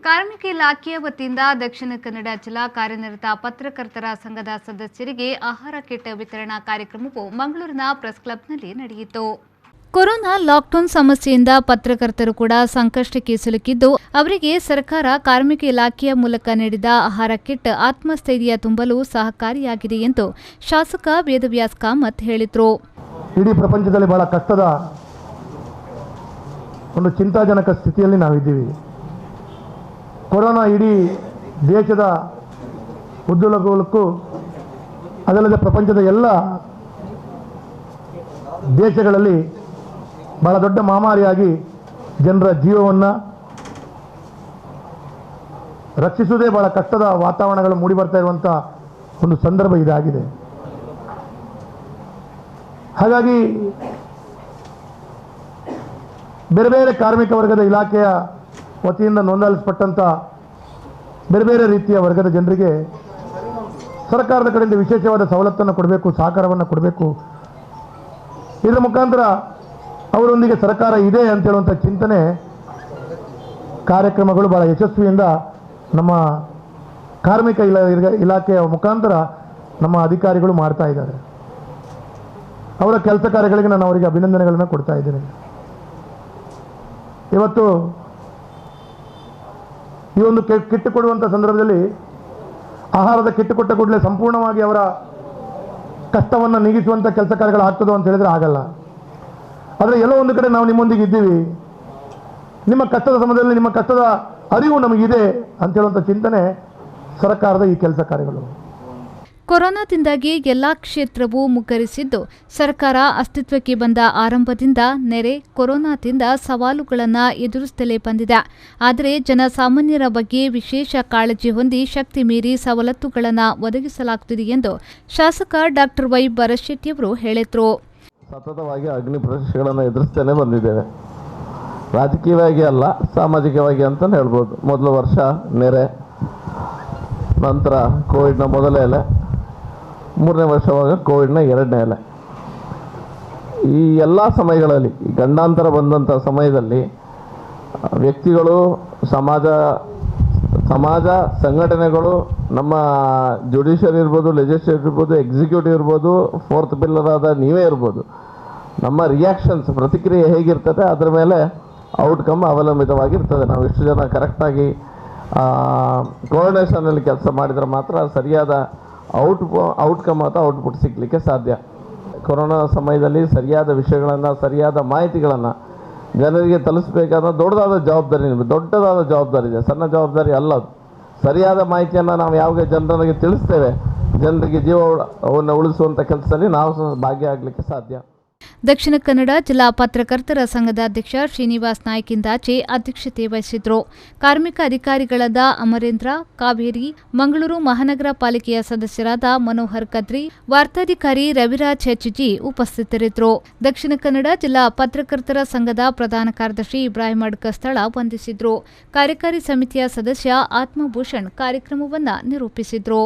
ಕಾರ್ಮಿಕ ಇಲಾಖೆಯ ವತಿಯಿಂದ ದಕ್ಷಿಣ ಕನ್ನಡ ಜಿಲ್ಲಾ ಕಾರ್ಯನಿರತ ಪತ್ರಕರ್ತರ ಸಂಘದ ಸದಸ್ಯರಿಗೆ ಆಹಾರ ಕಿಟ್ ವಿತರಣಾ ಕಾರ್ಯಕ್ರಮವು ಮಂಗಳೂರಿನ ಪ್ರೆಸ್ ಕ್ಲಬ್ನಲ್ಲಿ ನಡೆಯಿತು. ಕೊರೋನಾ ಲಾಕ್ಡೌನ್ ಸಮಸ್ಯೆಯಿಂದ ಪತ್ರಕರ್ತರು ಕೂಡ ಸಂಕಷ್ಟಕ್ಕೆ ಸಿಲುಕಿದ್ದು, ಅವರಿಗೆ ಸರ್ಕಾರ ಕಾರ್ಮಿಕ ಇಲಾಖೆಯ ಮೂಲಕ ನೀಡಿದ ಆಹಾರ ಕಿಟ್ ಆತ್ಮಸ್ಥೈರ್ಯ ತುಂಬಲು ಸಹಕಾರಿಯಾಗಿದೆ ಎಂದು ಶಾಸಕ ವೇದವ್ಯಾಸ್ ಕಾಮತ್ ಹೇಳಿದರು. ಇಡೀ ಪ್ರಪಂಚದಲ್ಲಿ ಬಹಳ ಕಷ್ಟದ ಒಂದು ಚಿಂತಾಜನಕ ಸ್ಥಿತಿಯಲ್ಲಿ ನಾವಿದ್ದೀವಿ. ಕೊರೋನಾ ಇಡೀ ದೇಶದ ಉದ್ಯೋಗಕ್ಕೂ ಅದಲ್ಲದೆ ಪ್ರಪಂಚದ ಎಲ್ಲ ದೇಶಗಳಲ್ಲಿ ಬಹಳ ದೊಡ್ಡ ಮಹಾಮಾರಿಯಾಗಿ ಜನರ ಜೀವವನ್ನು ರಕ್ಷಿಸುವುದೇ ಬಹಳ ಕಷ್ಟದ ವಾತಾವರಣಗಳು ಮೂಡಿಬರ್ತಾ ಇರುವಂಥ ಒಂದು ಸಂದರ್ಭ ಇದಾಗಿದೆ. ಹಾಗಾಗಿ ಬೇರೆ ಬೇರೆ ಕಾರ್ಮಿಕ ವರ್ಗದ ಇಲಾಖೆಯ ವತಿಯಿಂದ ನೋಂದಾಯಿಸಲ್ಪಟ್ಟಂಥ ಬೇರೆ ಬೇರೆ ರೀತಿಯ ವರ್ಗದ ಜನರಿಗೆ ಸರ್ಕಾರದ ಕಡೆಯಿಂದ ವಿಶೇಷವಾದ ಸವಲತ್ತನ್ನು ಕೊಡಬೇಕು, ಸಹಕಾರವನ್ನು ಕೊಡಬೇಕು. ಇದರ ಮುಖಾಂತರ ಅವರೊಂದಿಗೆ ಸರ್ಕಾರ ಇದೆ ಅಂತ ಹೇಳುವಂಥ ಚಿಂತನೆ ಕಾರ್ಯಕ್ರಮಗಳು ಬಹಳ ಯಶಸ್ವಿಯಿಂದ ನಮ್ಮ ಕಾರ್ಮಿಕ ಇಲಾಖೆಯ ಮುಖಾಂತರ ನಮ್ಮ ಅಧಿಕಾರಿಗಳು ಮಾಡ್ತಾ ಇದ್ದಾರೆ. ಅವರ ಕೆಲಸ ಕಾರ್ಯಗಳಿಗೆ ನಾನು ಅವರಿಗೆ ಅಭಿನಂದನೆಗಳನ್ನು ಕೊಡ್ತಾ ಇದ್ದೇನೆ. ಇವತ್ತು ಈ ಒಂದು ಕಿಟ್ ಕೊಡುವಂಥ ಸಂದರ್ಭದಲ್ಲಿ ಆಹಾರದ ಕಿಟ್ ಕೊಟ್ಟ ಕೂಡಲೇ ಸಂಪೂರ್ಣವಾಗಿ ಅವರ ಕಷ್ಟವನ್ನು ನೀಗಿಸುವಂಥ ಕೆಲಸ ಕಾರ್ಯಗಳು ಆಗ್ತದೋ ಅಂತ ಹೇಳಿದರೆ ಆಗಲ್ಲ. ಆದರೆ ಎಲ್ಲೋ ಒಂದು ಕಡೆ ನಾವು ನಿಮ್ಮೊಂದಿಗೆ ಇದ್ದೀವಿ, ನಿಮ್ಮ ಕಷ್ಟದ ಸಮಯದಲ್ಲಿ ನಿಮ್ಮ ಕಷ್ಟದ ಅರಿವು ನಮಗಿದೆ ಅಂತ ಹೇಳುವಂಥ ಚಿಂತನೆ ಸರ್ಕಾರದ ಈ ಕೆಲಸ ಕಾರ್ಯಗಳು. ಕೊರೋನಾದಿಂದಾಗಿ ಎಲ್ಲಾ ಕ್ಷೇತ್ರವೂ ಮುಗ್ಗರಿಸಿದ್ದು, ಸರ್ಕಾರ ಅಸ್ತಿತ್ವಕ್ಕೆ ಬಂದ ಆರಂಭದಿಂದ ನೆರೆ ಕೊರೋನಾದಿಂದ ಸವಾಲುಗಳನ್ನು ಎದುರಿಸುತ್ತಲೇ ಬಂದಿದೆ. ಆದರೆ ಜನಸಾಮಾನ್ಯರ ಬಗ್ಗೆ ವಿಶೇಷ ಕಾಳಜಿ ಹೊಂದಿ ಶಕ್ತಿ ಮೀರಿ ಸವಲತ್ತುಗಳನ್ನು ಒದಗಿಸಲಾಗುತ್ತಿದೆ ಎಂದು ಶಾಸಕ ಡಾಕ್ಟರ್ ವೈ ಭರಶೆಟ್ಟಿಯವರು ಹೇಳಿದರು. ಸತತವಾಗಿ ಅಗ್ನಿ ಪರೀಕ್ಷೆಗಳನ್ನು ಎದುರಿಸ್ತೇನೆ ಬಂದಿದ್ದೇವೆ. ರಾಜಕೀಯವಾಗಿ ಅಲ್ಲ, ಸಾಮಾಜಿಕವಾಗಿ ಅಂತಲೇ ಹೇಳ್ಬೋದು. ಮೊದಲ ವರ್ಷ ನೆರೆ, ನಂತರ ಕೋವಿಡ್ನ ಮೊದಲನೇ ಅಲೆ, ಮೂರನೇ ವರ್ಷವಾಗ ಕೋವಿಡ್ನ ಎರಡನೇ ಅಲೆ. ಈ ಎಲ್ಲ ಸಮಯಗಳಲ್ಲಿ ಈ ಗಂಡಾಂತರ ಬಂದಂಥ ಸಮಯದಲ್ಲಿ ವ್ಯಕ್ತಿಗಳು, ಸಮಾಜ ಸಂಘಟನೆಗಳು, ನಮ್ಮ ಜುಡಿಷಿಯರಿ ಇರ್ಬೋದು, ಲೆಜಿಸ್ಲೇಟಿವ್ ಇರ್ಬೋದು, ಎಕ್ಸಿಕ್ಯೂಟಿವ್ ಇರ್ಬೋದು, ಫೋರ್ತ್ ಪಿಲ್ಲರ್ ಆದ ನೀವೇ ಇರ್ಬೋದು, ನಮ್ಮ ರಿಯಾಕ್ಷನ್ಸ್ ಪ್ರತಿಕ್ರಿಯೆ ಹೇಗಿರ್ತದೆ ಅದರ ಮೇಲೆ ಔಟ್ಕಮ್ ಅವಲಂಬಿತವಾಗಿರ್ತದೆ. ನಾವು ಇಷ್ಟು ಜನ ಕರೆಕ್ಟಾಗಿ ಕೋಆರ್ಡಿನೇಷನಲ್ಲಿ ಕೆಲಸ ಮಾಡಿದರೆ ಮಾತ್ರ ಸರಿಯಾದ ಔಟ್ಕಮ್ ಅಥವಾ ಔಟ್ಪುಟ್ ಸಿಗಲಿಕ್ಕೆ ಸಾಧ್ಯ. ಕೊರೋನಾ ಸಮಯದಲ್ಲಿ ಸರಿಯಾದ ವಿಷಯಗಳನ್ನು, ಸರಿಯಾದ ಮಾಹಿತಿಗಳನ್ನು ಜನರಿಗೆ ತಲುಪಿಸಬೇಕಾದ ದೊಡ್ಡದಾದ ಜವಾಬ್ದಾರಿ ಇದೆ, ಸಣ್ಣ ಜವಾಬ್ದಾರಿ ಅಲ್ಲ ಅದು. ಸರಿಯಾದ ಮಾಹಿತಿಯನ್ನು ನಾವು ಯಾವಾಗ ಜನರಿಗೆ ತಿಳಿಸ್ತೇವೆ, ಜನರಿಗೆ ಜೀವವನ್ನು ಉಳಿಸುವಂಥ ಕೆಲಸದಲ್ಲಿ ನಾವು ಸಹ ಭಾಗಿಯಾಗಲಿಕ್ಕೆ ಸಾಧ್ಯ. ದಕ್ಷಿಣ ಕನ್ನಡ ಜಿಲ್ಲಾ ಪತ್ರಕರ್ತರ ಸಂಘದ ಅಧ್ಯಕ್ಷ ಶ್ರೀನಿವಾಸ್ ನಾಯ್ಕಿಂದಾಚೆ ಅಧ್ಯಕ್ಷತೆ ವಹಿಸಿದ್ರು. ಕಾರ್ಮಿಕ ಅಧಿಕಾರಿಗಳಾದ ಅಮರೇಂದ್ರ, ಕಾವೇರಿ, ಮಂಗಳೂರು ಮಹಾನಗರ ಪಾಲಿಕೆಯ ಸದಸ್ಯರಾದ ಮನೋಹರ್ ಕದ್ರಿ, ವಾರ್ತಾಧಿಕಾರಿ ರವಿರಾಜ್ ಹೆಚ್ಜಿ ಉಪಸ್ಥಿತರಿದ್ದರು. ದಕ್ಷಿಣ ಕನ್ನಡ ಜಿಲ್ಲಾ ಪತ್ರಕರ್ತರ ಸಂಘದ ಪ್ರಧಾನ ಕಾರ್ಯದರ್ಶಿ ಇಬ್ರಾಹಿಂ ಅಡ್ಕಸ್ಥಳ ವಂದಿಸಿದ್ರು. ಕಾರ್ಯಕಾರಿ ಸಮಿತಿಯ ಸದಸ್ಯ ಆತ್ಮಭೂಷಣ್ ಕಾರ್ಯಕ್ರಮವನ್ನು ನಿರೂಪಿಸಿದ್ರು.